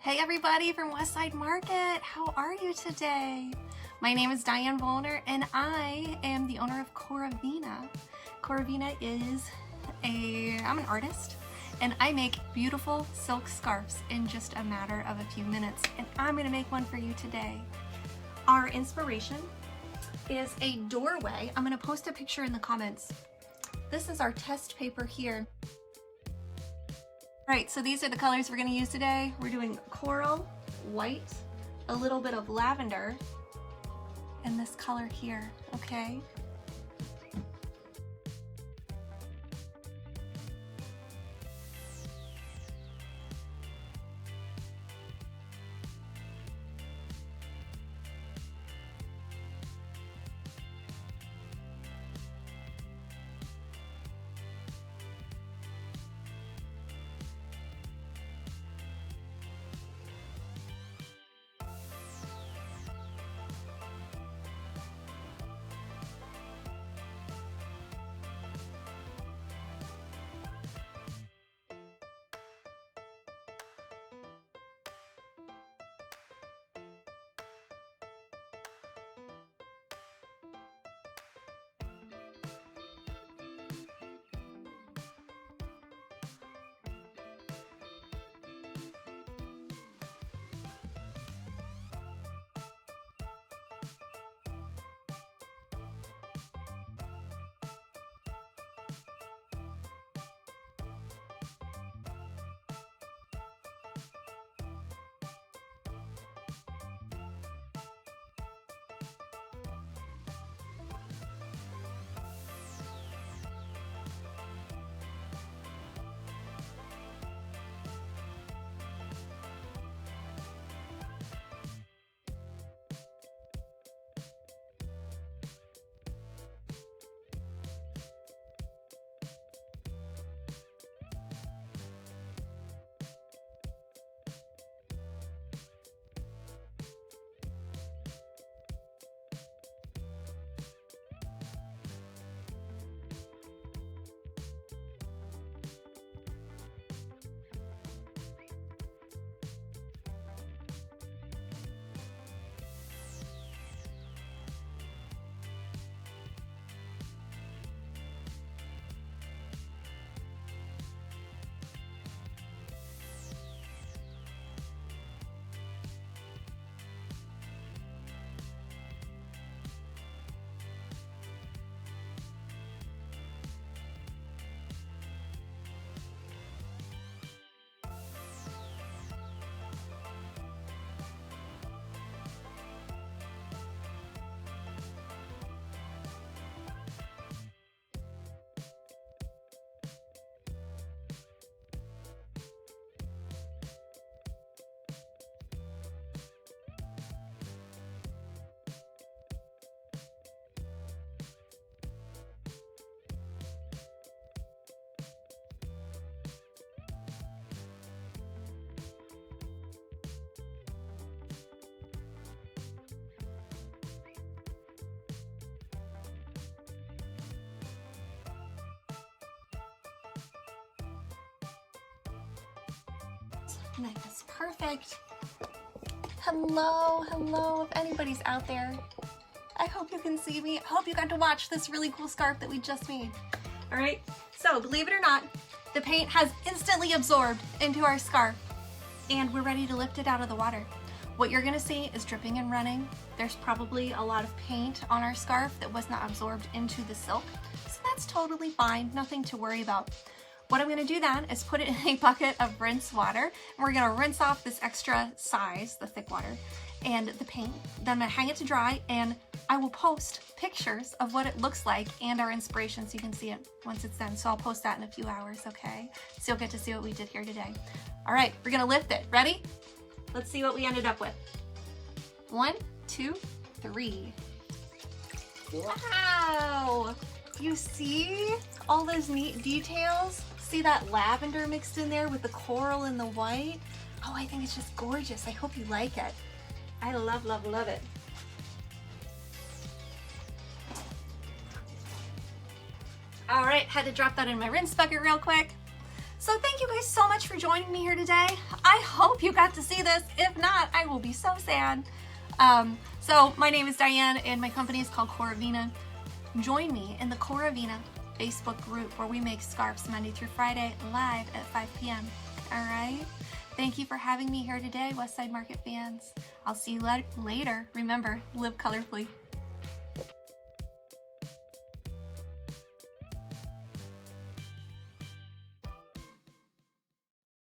Hey everybody from Westside Market, how are you today? My name is Diane Volner and I am the owner of Coravina. Coravina is I'm an artist and I make beautiful silk scarves in just a matter of a few minutes, and I'm gonna make one for you today. Our inspiration is a doorway. I'm gonna post a picture in the comments. This is our test paper here. All right, so these are the colors we're gonna use today. We're doing coral, white, a little bit of lavender, and this color here, okay? Nice, perfect. Hello, if anybody's out there. I hope you can see me. I hope you got to watch this really cool scarf that we just made. All right, so believe it or not, the paint has instantly absorbed into our scarf and we're ready to lift it out of the water. What you're gonna see is dripping and running. There's probably a lot of paint on our scarf that was not absorbed into the silk, so that's totally fine, nothing to worry about. What I'm gonna do then is put it in a bucket of rinse water, and we're gonna rinse off this extra size, the thick water, and the paint. Then I'm gonna hang it to dry, and I will post pictures of what it looks like and our inspiration so you can see it once it's done. So I'll post that in a few hours, okay? So you'll get to see what we did here today. All right, we're gonna lift it. Ready? Let's see what we ended up with. 1, 2, 3. Wow! You see all those neat details? See that lavender mixed in there with the coral and the white? Oh, I think it's just gorgeous. I hope you like it. I love, love, love it. All right, had to drop that in my rinse bucket real quick. So thank you guys so much for joining me here today. I hope you got to see this. If not, I will be so sad. So my name is Diane and my company is called Coravina. Join me in the Coravina Facebook group where we make scarves Monday through Friday live at 5 p.m. All right? Thank you for having me here today, Westside Market fans. I'll see you later. Remember, live colorfully.